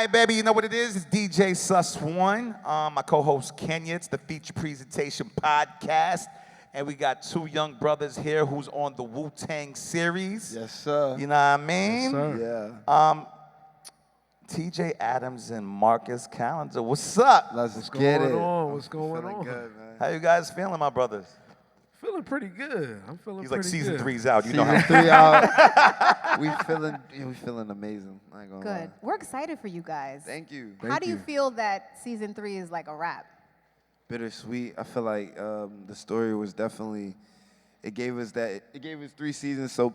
right, baby, you know what it is? It's DJ Sus One. My co-host Kenya. It's the Feature Presentation Podcast. And we got two young brothers here who's on the Wu-Tang series. Yes, sir. You know what I mean? Yes, sir. Yeah. TJ Adams and Marcus Callender. What's up? Let's get it. What's going on? Good, man. How you guys feeling, my brothers? Feeling pretty good. I'm feeling He's pretty like season good. 3's out. You know Season how 3 out. we feeling amazing. I ain't gonna lie. Good. We're excited for you guys. Thank you. How do you feel that season 3 is like a wrap? Bittersweet. I feel like the story was definitely. It gave us 3 seasons, so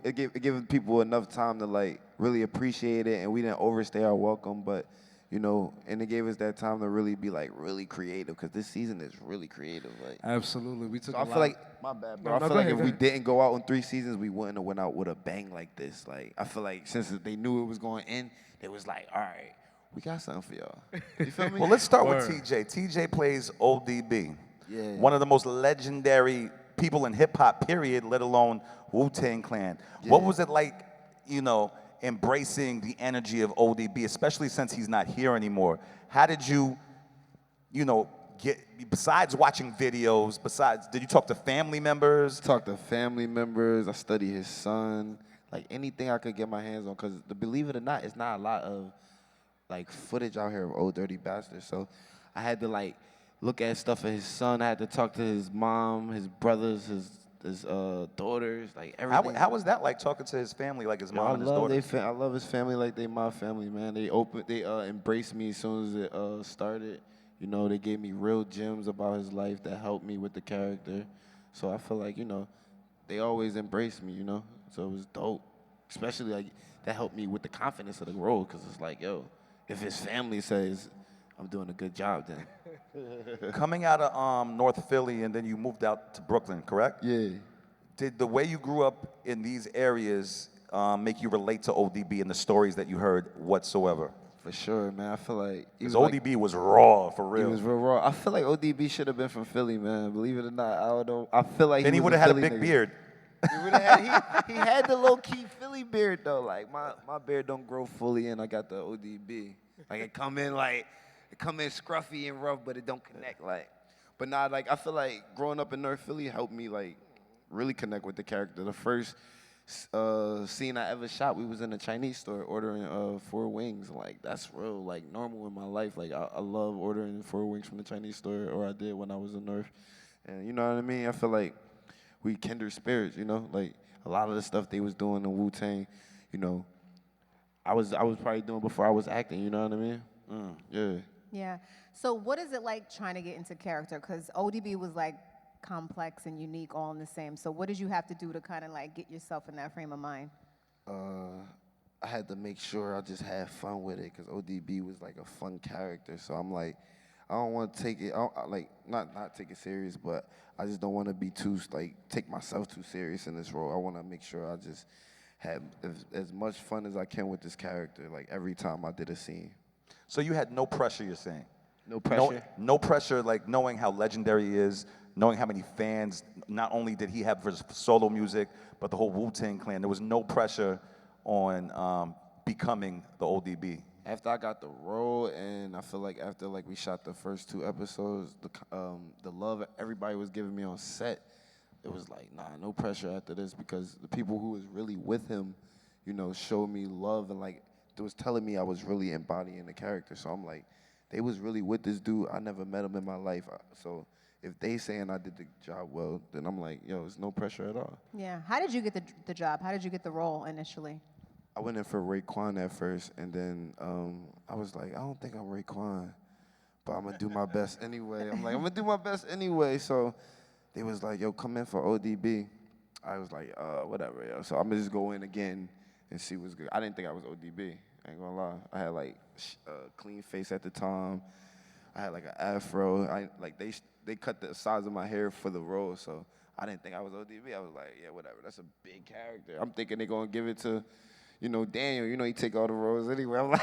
it gave people enough time to like really appreciate it, and we didn't overstay our welcome, but. You know, and it gave us that time to really be like really creative because this season is really creative. Like, Absolutely, we took. so I feel like my bad, bro. I feel like if we didn't go out in 3 seasons, we wouldn't have went out with a bang like this. Like, I feel like since they knew it was going in, they was like, all right, we got something for y'all. You feel me? Well, let's start with TJ. TJ plays ODB. Yeah. One of the most legendary people in hip hop, period, let alone Wu-Tang Clan. Yeah. What was it like, you know, embracing the energy of ODB, especially since he's not here anymore? How did you know, besides watching videos, did you talk to family members? Talk to family members. I study his son. Like anything I could get my hands on, because believe it or not, it's not a lot of like footage out here of Old Dirty Bastard. So I had to like look at stuff of his son. I had to talk to his mom, his brothers, his daughters, like everything. How was that like talking to his family, like his mom and his daughters? I love his family like they my family, man. They embraced me as soon as it started. You know, they gave me real gems about his life that helped me with the character. So I feel like, you know, they always embraced me, you know. So it was dope. Especially like that helped me with the confidence of the role, because it's like, yo, if his family says I'm doing a good job, then. Coming out of North Philly and then you moved out to Brooklyn, correct? Yeah. Did the way you grew up in these areas make you relate to ODB and the stories that you heard whatsoever? For sure, man. I feel like because ODB was raw, for real. He was real raw. I feel like ODB should have been from Philly, man. Believe it or not, I don't know. I feel like then he would have had a big beard. He had the low key Philly beard though. Like my beard don't grow fully in. I got the ODB. Like it come in scruffy and rough, but it don't connect. Like, but nah, like I feel like growing up in North Philly helped me like really connect with the character. The first scene I ever shot, we was in a Chinese store ordering 4 wings. Like that's real like normal in my life. Like I love ordering 4 wings from the Chinese store, or I did when I was in North. And you know what I mean? I feel like we kindred spirits. You know, like a lot of the stuff they was doing in Wu-Tang, you know, I was probably doing before I was acting. You know what I mean? Yeah. Yeah. So what is it like trying to get into character? Because ODB was like complex and unique all in the same. So what did you have to do to kind of like get yourself in that frame of mind? I had to make sure I just had fun with it, because ODB was like a fun character. So I'm like, I don't want to take it, not take it serious, but I just don't want to be take myself too serious in this role. I want to make sure I just have as much fun as I can with this character, like every time I did a scene. So you had no pressure, you're saying? No pressure? No pressure, like knowing how legendary he is, knowing how many fans, not only did he have for his solo music, but the whole Wu-Tang Clan. There was no pressure on becoming the ODB. After I got the role, and I feel like after like we shot the first 2 episodes, the love everybody was giving me on set, it was like, nah, no pressure after this, because the people who was really with him, you know, showed me love, and like they was telling me I was really embodying the character. So I'm like, they was really with this dude. I never met him in my life. So if they saying I did the job well, then I'm like, yo, it's no pressure at all. Yeah. How did you get the job? How did you get the role initially? I went in for Raekwon at first, and then I was like, I don't think I'm Raekwon, but I'm going to do my best anyway. I'm going to do my best anyway. So they was like, yo, come in for ODB. I was like, whatever, yo. So I'm going to just go in again and see what's good. I didn't think I was ODB. I ain't gonna lie. I had like a clean face at the time. I had like an afro. They cut the size of my hair for the role, so I didn't think I was ODB. I was like, yeah, whatever. That's a big character. I'm thinking they're gonna give it to, you know, Daniel. You know, he take all the roles anyway. I'm like,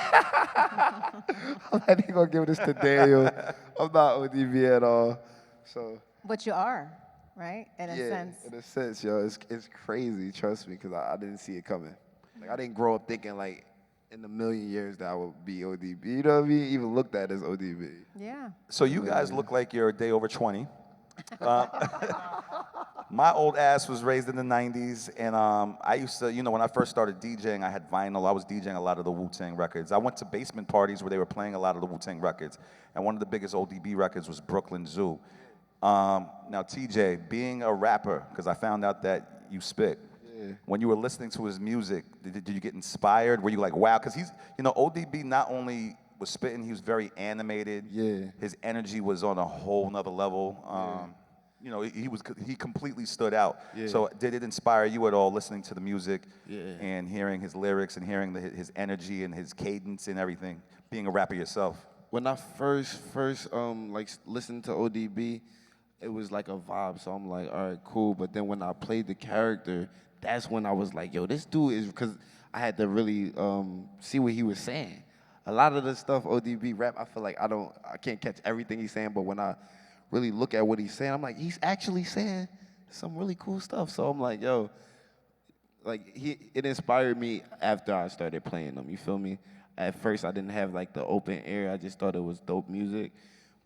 they gonna give this to Daniel. I'm not ODB at all. So. But you are, right? In a sense. In a sense, yo, it's crazy. Trust me, because I didn't see it coming. Like I didn't grow up thinking like in a million years that I would be ODB. You know what I mean? Even looked at as ODB. Yeah. So you guys look like you're a day over 20. My old ass was raised in the 90s, and I used to, when I first started DJing, I had vinyl. I was DJing a lot of the Wu-Tang records. I went to basement parties where they were playing a lot of the Wu-Tang records, and one of the biggest ODB records was Brooklyn Zoo. Now, TJ, being a rapper, because I found out that you spit, when you were listening to his music, did you get inspired? Were you like, wow? Because he's, ODB not only was spitting, he was very animated. Yeah. His energy was on a whole nother level. He completely stood out. Yeah. So did it inspire you at all, listening to the music Yeah. and hearing his lyrics and hearing his energy and his cadence and everything, being a rapper yourself? When I first listened to ODB, it was like a vibe. So I'm like, all right, cool. But then when I played the character, that's when I was like, yo, this dude is, because I had to really see what he was saying. A lot of the stuff ODB rap, I feel like I can't catch everything he's saying, but when I really look at what he's saying, I'm like, he's actually saying some really cool stuff. So I'm like, yo, it inspired me after I started playing them, you feel me? At first, I didn't have like the open air, I just thought it was dope music.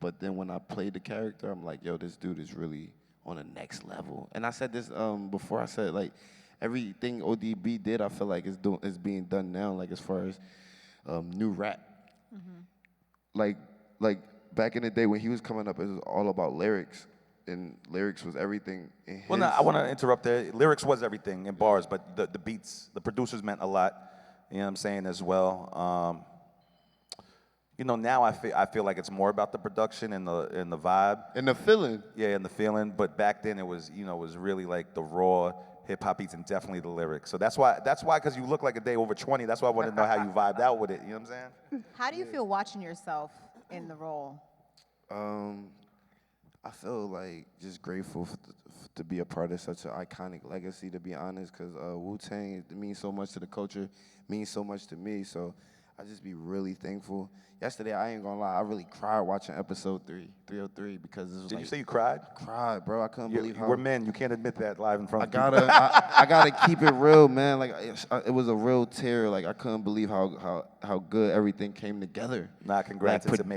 But then when I played the character, I'm like, yo, this dude is really on the next level. And I said this before, I said like, everything ODB did, I feel like is being done now, like as far as new rap. Like back in the day when he was coming up, it was all about lyrics, and lyrics was everything in his. Well, no, I want to interrupt there. Lyrics was everything in bars, but the beats, the producers meant a lot. You know what I'm saying as well. Now I feel like it's more about the production and the vibe. And the feeling. Yeah, and the feeling. But back then it was really like the raw hip hop beats and definitely the lyrics. So that's why, because you look like a day over 20. That's why I wanted to know how you vibed out with it. You know what I'm saying? How do you feel watching yourself in the role? I feel like just grateful to be a part of such an iconic legacy, to be honest, because Wu-Tang, it means so much to the culture, means so much to me, so I just be really thankful. Yesterday, I ain't gonna lie, I really cried watching episode 303, because it was Did you say you cried? cried, bro. I couldn't believe how. We're men. You can't admit that live in front of I people. gotta keep it real, man. Like it was a real tear. Like I couldn't believe how good everything came together. Nah, congrats. Like, it's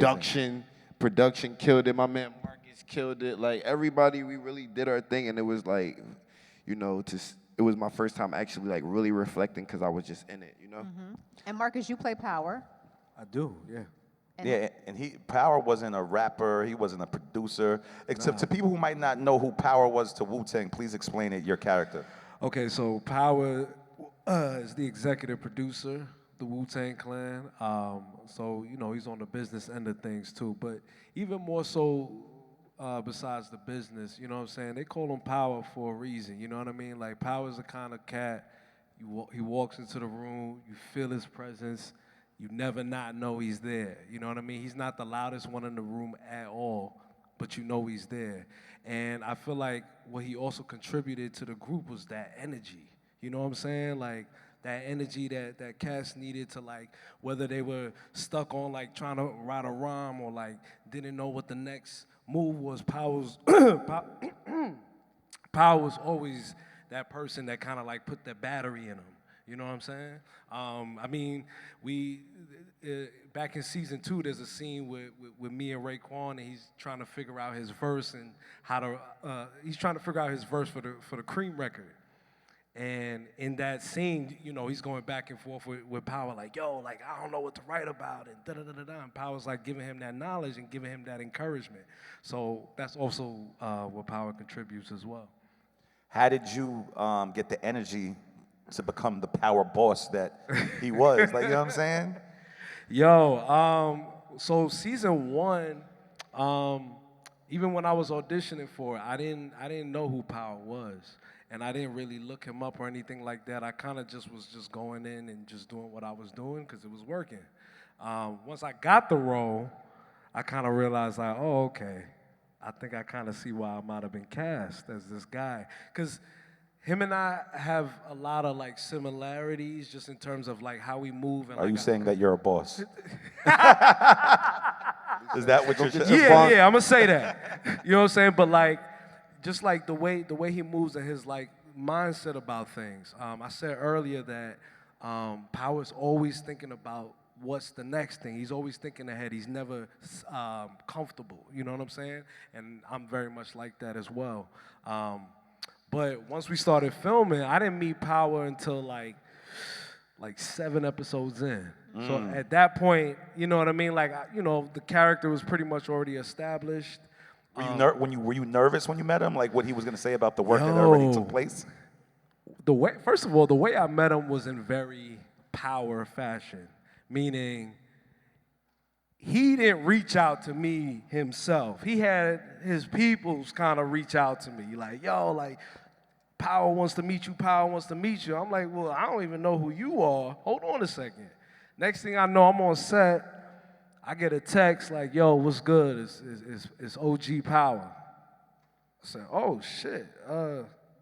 production killed it. My man Marcus killed it. Like everybody, we really did our thing, and it was like, it was my first time actually like really reflecting, because I was just in it, And Marcus, you play Power. I do, yeah. Yeah, and Power wasn't a rapper. He wasn't a producer. To people who might not know who Power was to Wu-Tang, please explain it, your character. Okay, so Power is the executive producer, the Wu-Tang Clan. So, he's on the business end of things too. But even more so, besides the business, you know what I'm saying? They call him Power for a reason, you know what I mean? Like, Power's the kind of cat, he walks into the room, you feel his presence, you never not know he's there, you know what I mean? He's not the loudest one in the room at all, but you know he's there. And I feel like what he also contributed to the group was that energy, you know what I'm saying? Like, that energy that cats needed to, like, whether they were stuck on, like, trying to write a rhyme or, like, didn't know what the next move was, Power was always that person that kind of, like, put the battery in him. You know what I'm saying? I mean, back in season 2, there's a scene with me and Raekwon, and he's trying to figure out his verse and he's trying to figure out his verse for the Cream record. And in that scene, he's going back and forth with Power, like, yo, like, I don't know what to write about, and da-da-da-da-da. And Power's like giving him that knowledge and giving him that encouragement. So that's also what Power contributes as well. How did you get the energy to become the power boss that he was? Like, you know what I'm saying? Yo, so season 1, even when I was auditioning for it, I didn't know who Power was. And I didn't really look him up or anything like that. I kind of was going in and just doing what I was doing because it was working. Once I got the role, I kind of realized, like, oh, okay. I think I kind of see why I might have been cast as this guy. Because him and I have a lot of, like, similarities just in terms of, like, how we move. And Are like, you saying that you're a boss? Is that what you're saying? Yeah, I'm going to say that. You know what I'm saying? But, like, just like the way he moves and his, like, mindset about things. I said earlier that Power's always thinking about what's the next thing. He's always thinking ahead. He's never comfortable, you know what I'm saying? And I'm very much like that as well. But once we started filming, I didn't meet Power until like 7 episodes in. So at that point, you know what I mean? Like, the character was pretty much already established. Were you nervous when you met him? Like what he was gonna say about the work that already took place? First of all, the way I met him was in very Power fashion, meaning he didn't reach out to me himself. He had his peoples kind of reach out to me, like, yo, like, Power wants to meet you, Power wants to meet you. I'm like, well, I don't even know who you are. Hold on a second. Next thing I know, I'm on set. I get a text like, yo, what's good? It's OG Power. I said, oh, shit.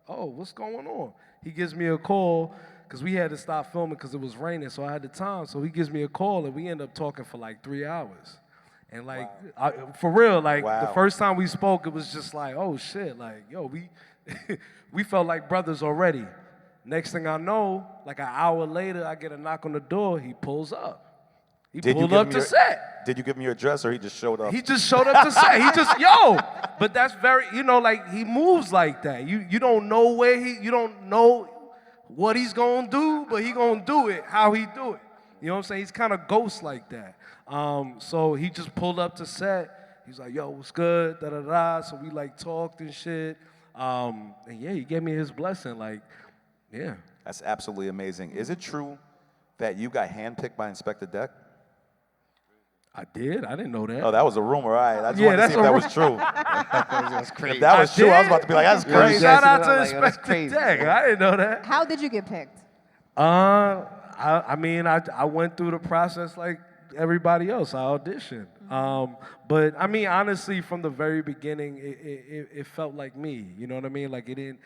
What's going on? He gives me a call because we had to stop filming because it was raining, so I had the time. So he gives me a call, and we end up talking for like 3 hours. And like, for real, like the first time we spoke, it was just like, oh, shit. Like, yo, we felt like brothers already. Next thing I know, like an hour later, I get a knock on the door. He pulls up. He pulled up to set. Did you give him your address, or he just showed up? He just showed up to set. He just, but that's very, like he moves like that. You don't know you don't know what he's gonna do, but he gonna do it how he do it. You know what I'm saying? He's kind of ghost like that. So he just pulled up to set. He's like, yo, what's good? Da da da. So we like talked and shit. And yeah, he gave me his blessing. Like, yeah. That's absolutely amazing. Is it true that you got handpicked by Inspector Deck? I did? I didn't know that. Oh, that was a rumor. All right. I just wanted to see if that was true. That's crazy. If that was true, I was about to be like, that's crazy. Shout out to Inspector Deck. I didn't know that. How did you get picked? I mean, I went through the process like everybody else. I auditioned. But I mean, honestly, from the very beginning, it felt like me. You know what I mean? Like it didn't.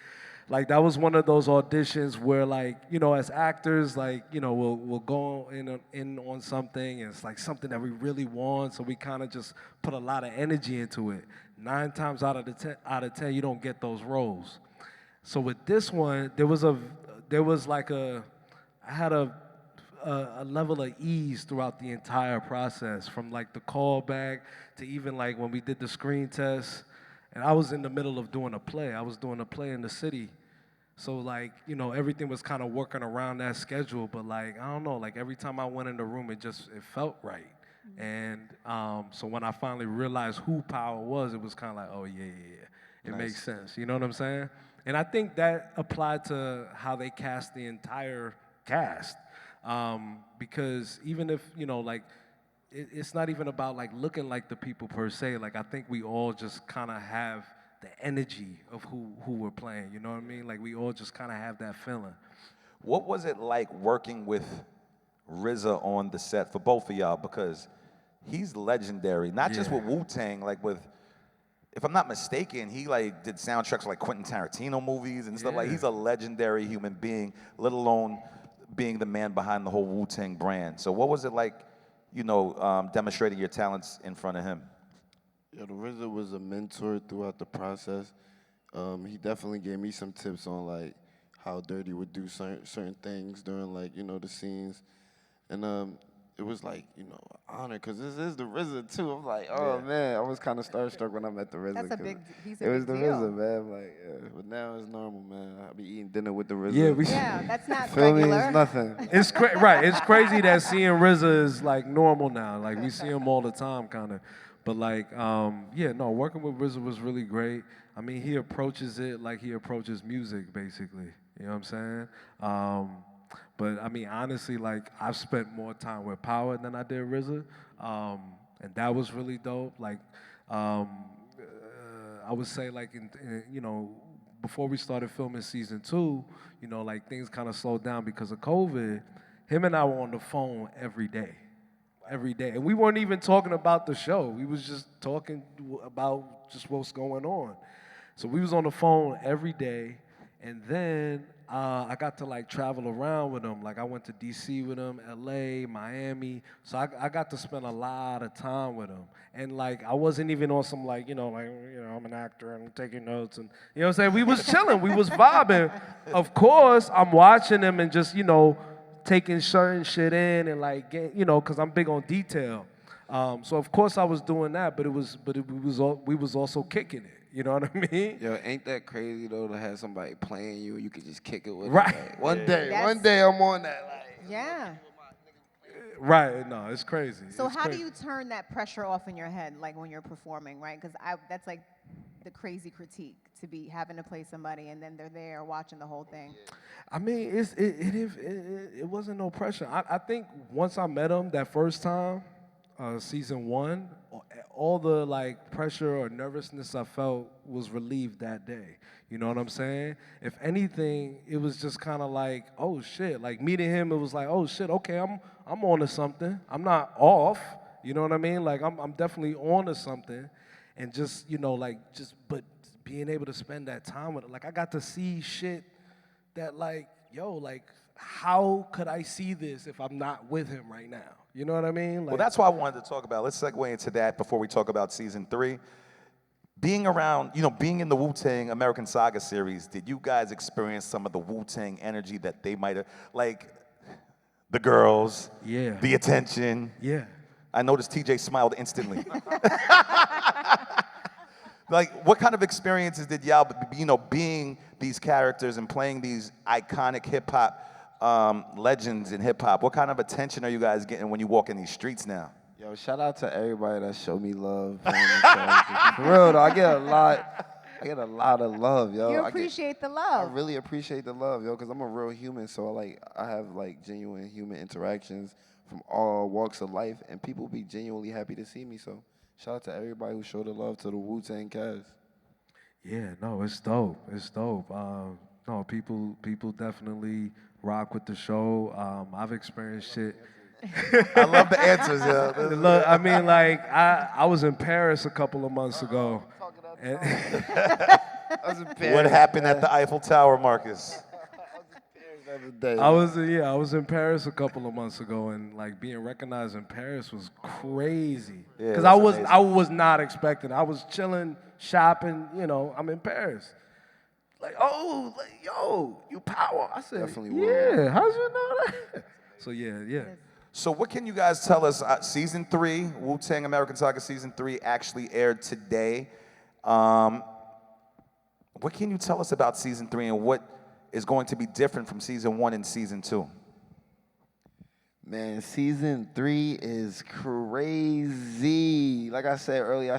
Like that was one of those auditions where, like, as actors, like, we'll go in on something, and it's like something that we really want, so we kind of just put a lot of energy into it. 9 times out of 10, you don't get those roles. So with this one, I had a level of ease throughout the entire process, from like the callback to even like when we did the screen test. And I was in the middle of doing a play. I was doing a play in the city. So like, everything was kind of working around that schedule. But like, I don't know, like every time I went in the room, it felt right. And so when I finally realized who Power was, it was kind of like, oh yeah. It makes sense. You know what I'm saying? And I think that applied to how they cast the entire cast. Because even if, like, it's not even about like looking like the people per se. Like I think we all just kind of have the energy of who we're playing. You know what I mean? Like we all just kind of have that feeling. What was it like working with RZA on the set for both of y'all? Because he's legendary, not just with Wu-Tang, like with, if I'm not mistaken, he like did soundtracks for like Quentin Tarantino movies and stuff. Like he's a legendary human being, let alone being the man behind the whole Wu-Tang brand. So what was it like, demonstrating your talents in front of him? Yeah, the RZA was a mentor throughout the process. He definitely gave me some tips on like how Dirty would do certain things during like, the scenes. And it was like, an honor, because this is the RZA too. I'm like, oh man, I was kind of starstruck when I met the RZA. He's a big It was the deal. RZA, man. I'm like, but now it's normal, man. I'll be eating dinner with the RZA. Yeah, that's not Feel me? regular. It's nothing. It's right. It's crazy that seeing RZA is like normal now. Like we see him all the time, kind of. But like, working with RZA was really great. I mean, he approaches it like he approaches music, basically. You know what I'm saying? But I mean, honestly, like I've spent more time with Power than I did RZA, and that was really dope. Like, I would say, like, before we started filming season 2, like things kind of slowed down because of COVID. Him and I were on the phone every day, and we weren't even talking about the show. We was just talking about just what's going on. So we was on the phone every day, and then I got to like travel around with him. Like I went to DC with him, LA, Miami. So I got to spend a lot of time with him. And like I wasn't even on some like, I'm an actor and I'm taking notes and you know what I'm saying? We was chilling, we was vibing. Of course, I'm watching him and just, taking certain shit in and like getting, because I'm big on detail. So of course I was doing that, but we was also kicking it. You know what I mean? Yo, ain't that crazy though to have somebody playing you can just kick it with Right. them, like, one day That's- I'm on that. Like, Yeah. Right. No, it's crazy. So It's how crazy. do you turn that pressure off in your head, like when you're performing, right? Because that's like the crazy critique, to be having to play somebody and then they're there watching the whole thing. I mean, it wasn't no pressure. I think once I met him that first time, season 1, all the like pressure or nervousness I felt was relieved that day. You know what I'm saying? If anything, it was just kind of like, oh shit. Like meeting him, it was like, oh shit. Okay, I'm on to something. I'm not off. You know what I mean? Like I'm definitely on to something, and just but being able to spend that time with it, like I got to see shit that like, yo, like how could I see this if I'm not with him right now? You know what I mean? Like, Well, that's what I wanted to talk about. Let's segue into that before we talk about season 3. Being around, being in the Wu-Tang American Saga series, did you guys experience some of the Wu-Tang energy that they might have, like the girls, Yeah. the attention? Yeah. I noticed TJ smiled instantly. Like, what kind of experiences did y'all, being these characters and playing these iconic hip-hop legends in hip-hop, what kind of attention are you guys getting when you walk in these streets now? yo, shout out to everybody that showed me love. Playing the characters. For real though, I get a lot of love, yo. You appreciate the I love. really appreciate the love, yo, because I'm a real human. So I have like genuine human interactions from all walks of life, and people be genuinely happy to see me. So shout out to everybody who showed the love to the Wu-Tang cast. Yeah, no, it's dope. It's dope. No, people definitely rock with the show. I've experienced shit. I love the answers, yo. Look, I mean, like I was in Paris a couple of months ago. And I was in Paris, What happened at the Eiffel Tower, Marcus? the other day. I was in Paris a couple of months ago, and like being recognized in Paris was crazy. Yeah, Because that's amazing. I was not expecting. I was chilling, shopping. I'm in Paris. Like, oh, like, yo, you power. I said, Definitely yeah. will. How'd you know that? So yeah. So what can you guys tell us? Season 3, Wu-Tang American Saga Season 3 actually aired today. What can you tell us about Season 3 and what is going to be different from Season 1 and Season 2? Man, season 3 is crazy. Like I said earlier,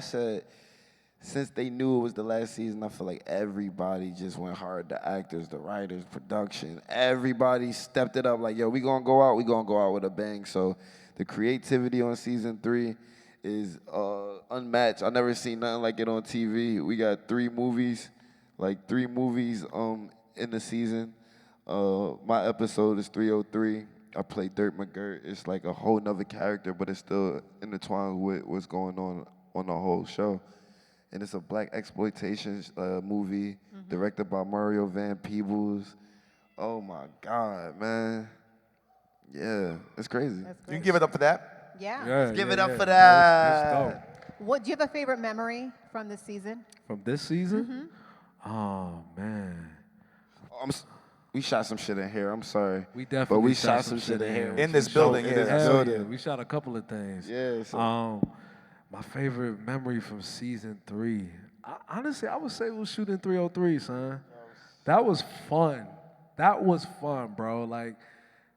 since they knew it was the last season, I feel like everybody just went hard. The actors, the writers, production, everybody stepped it up. Like, yo, we gonna go out with a bang. So the creativity on season 3 is unmatched. I never seen nothing like it on TV. We got 3 movies in the season. My episode is 303. I play Dirt McGirt. It's like a whole nother character, but it's still intertwined with what's going on the whole show. And it's a black exploitation movie directed by Mario Van Peebles. Oh my God, man. Yeah, it's crazy. That's You good. can give it up for that. Yeah. Give it up for It's that. dope. What do you have a favorite memory from this season? From this season? Oh man. We shot some shit in here. I'm sorry. We definitely But we shot some shit in here. In this building, In yeah. this Hell building. yeah, we shot a couple of things. Yeah, so- My favorite memory from season 3. Honestly, I would say it was shooting 303, son. That was fun. That was fun, bro. Like,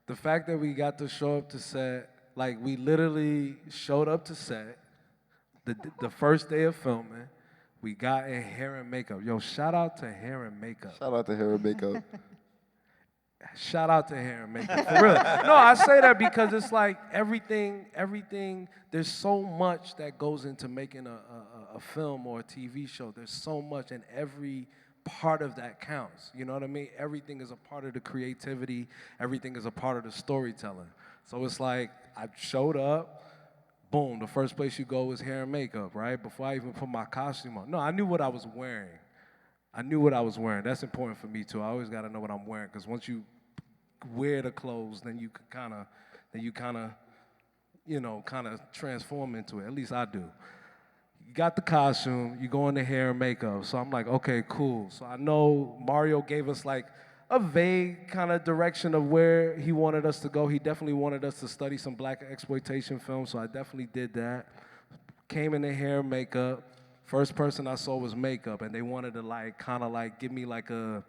the fact that we got to show up to set, like, we literally showed up to set the first day of filming. We got in hair and makeup. Yo, shout out to hair and makeup. Shout out to Hair and Makeup. Shout out to hair and makeup, for real. No, I say that because it's like everything, there's so much that goes into making a film or a TV show. There's so much, and every part of that counts. You know what I mean? Everything is a part of the creativity. Everything is a part of the storytelling. So it's like I showed up, boom, the first place you go is hair and makeup, right? Before I even put my costume on. No, I knew what I was wearing. That's important for me too. I always got to know what I'm wearing, because once you wear the clothes, then you kind of transform into it. At least I do. You got the costume, you go into hair and makeup. So I'm like, okay, cool. So I know Mario gave us like a vague kind of direction of where he wanted us to go. He definitely wanted us to study some black exploitation films, so I definitely did that. Came in the hair and makeup. First person I saw was makeup, and they wanted to like kind of like give me like a,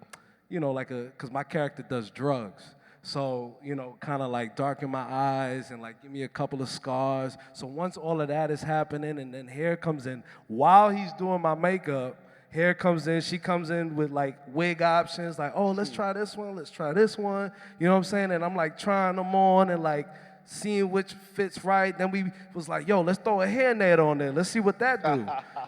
you know, like a, because my character does drugs. So, you know, kind of like darken my eyes and like give me a couple of scars. So once all of that is happening and then hair comes in, while he's doing my makeup, hair comes in, she comes in with like wig options, like, oh, let's try this one, let's try this one. You know what I'm saying? And I'm like trying them on and like seeing which fits right. Then we was like, yo, let's throw a hairnet on there. Let's see what that do.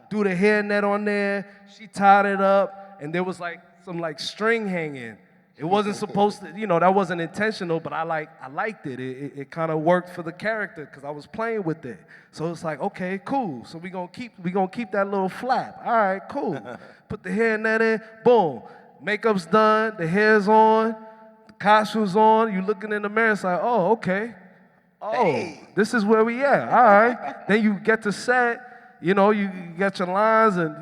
Do the hairnet on there. She tied it up and there was like some like string hanging. It wasn't supposed to, you know, that wasn't intentional, but I liked it. It kind of worked for the character because I was playing with it. So it's like, okay, cool. So we gonna keep that little flap. All right, cool. Put the hairnet in, boom. Makeup's done, the hair's on, the costume's on. You looking in the mirror, it's like, oh, okay. Oh, this is where we at. All right. Then you get to set, you know, you got your lines and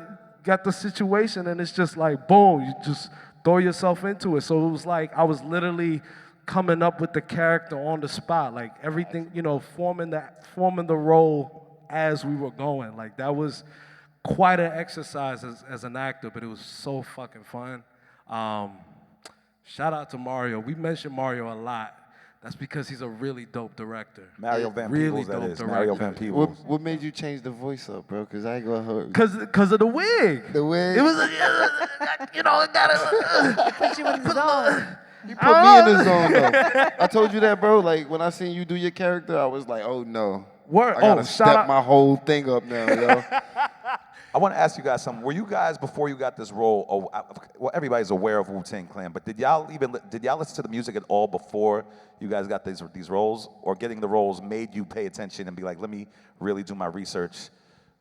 got the situation, and it's just like, boom, you just throw yourself into it. So it was like I was literally coming up with the character on the spot, like everything, you know, forming the role as we were going. Like that was quite an exercise as an actor, but it was so fucking fun. Shout out to Mario. We mentioned Mario a lot. That's because he's a really dope director. Mario Van really Peebles, that dope is. director. Mario Van Peebles. What made you change the voice up, bro? Because I ain't gonna hurt. Cause of the wig. The wig? It was, you know, it gotta. Put you in the zone. You put me in the zone, though. I told you that, bro. Like, when I seen you do your character, I was like, oh, no. Word. I gotta Oh, shout step out. my whole thing up now, yo. I want to ask you guys something. Were you guys, before you got this role, well, everybody's aware of Wu-Tang Clan, but did y'all listen to the music at all before you guys got these roles? Or getting the roles made you pay attention and be like, let me really do my research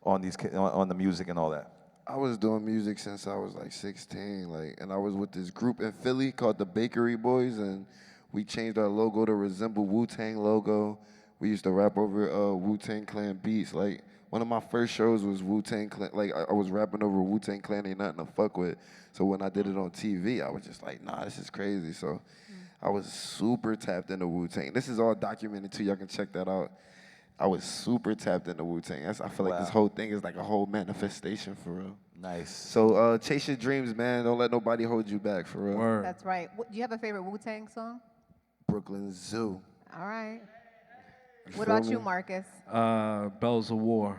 on the music and all that? I was doing music since I was like 16, and I was with this group in Philly called the Bakery Boys, and we changed our logo to resemble Wu-Tang logo. We used to rap over Wu-Tang Clan beats. Like, one of my first shows was Wu-Tang Clan. Like, I was rapping over Wu-Tang Clan, ain't nothing to fuck with. So when I did it on TV, I was just like, nah, this is crazy. So I was super tapped into Wu-Tang. This is all documented too. Y'all can check that out. I was super tapped into Wu-Tang. I feel like this whole thing is like a whole manifestation for real. Nice. So chase your dreams, man. Don't let nobody hold you back, for real. Word. That's right. Do you have a favorite Wu-Tang song? Brooklyn Zoo. All right. You What feel about me? you, Marcus? Bells of War.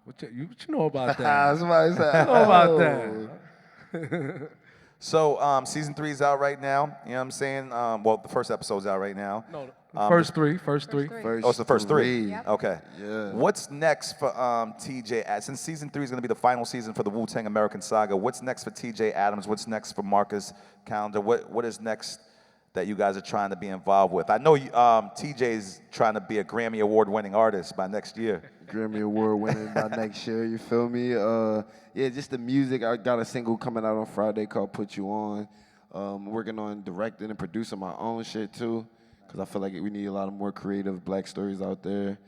What you know about that? Somebody said, know about oh. that? So season 3 is out right now. You know what I'm saying? Well, the first episode's out right now. No, first three. First Oh, it's the first 3. Yep. Okay. Yeah. What's next for TJ? Since season 3 is going to be the final season for the Wu-Tang American Saga, what's next for TJ Adams? What's next for Marcus Callender? What is next that you guys are trying to be involved with? I know TJ's trying to be a Grammy Award-winning artist by next year. Grammy Award winning by next year, you feel me? Yeah, just the music. I got a single coming out on Friday called Put You On. Working on directing and producing my own shit too, because I feel like we need a lot of more creative black stories out there.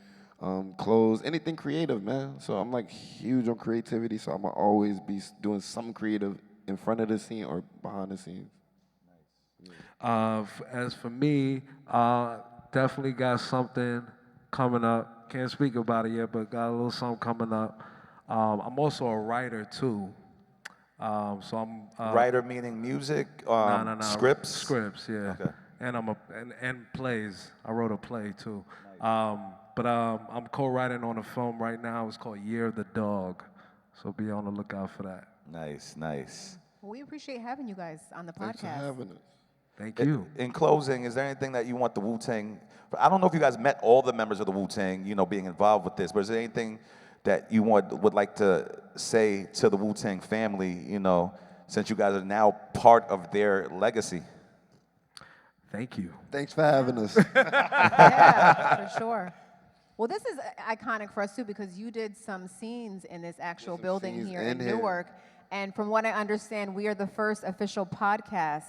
Clothes, anything creative, man. So I'm like huge on creativity, so I'm gonna always be doing something creative in front of the scene or behind the scenes. As for me, definitely got something coming up. Can't speak about it yet, but got a little something coming up. I'm also a writer too. So I'm Writer meaning music, no. scripts? Scripts, yeah. Okay. And and plays. I wrote a play too. But I'm co-writing on a film right now. It's called Year of the Dog. So be on the lookout for that. Nice, nice. Well, we appreciate having you guys on the Thanks for podcast. having us. Thank you. In closing, is there anything that you want the Wu-Tang, I don't know if you guys met all the members of the Wu-Tang, being involved with this, but is there anything that you would like to say to the Wu-Tang family, since you guys are now part of their legacy? Thank you. Thanks for having us. Yeah, for sure. Well, this is iconic for us too because you did some scenes in this actual some building scenes here in in here. Newark. And from what I understand, we are the first official podcast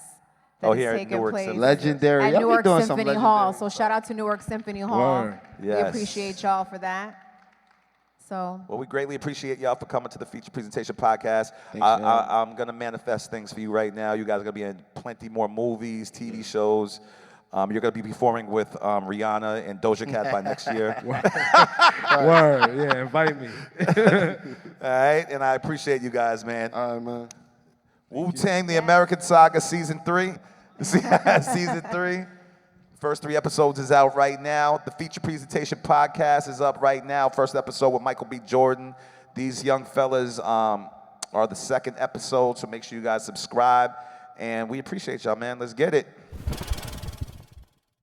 Oh, that here has at taken Newark place Symphony. Legendary. at Y'all be Newark doing some Symphony Hall. legendary So shout out to Newark Symphony Hall. Word. We Yes. appreciate y'all for that. So Well, we greatly appreciate y'all for coming to the Feature Presentation Podcast. Thanks, man. I'm going to manifest things for you right now. You guys are going to be in plenty more movies, TV shows. You're going to be performing with Rihanna and Doja Cat by next year. Word, yeah, invite me. All right, and I appreciate you guys, man. All right, man. Wu-Tang, the American Saga, Season 3. Season 3. First 3 episodes is out right now. The Feature Presentation Podcast is up right now. First episode with Michael B. Jordan. These young fellas are the second episode, so make sure you guys subscribe. And we appreciate y'all, man. Let's get it.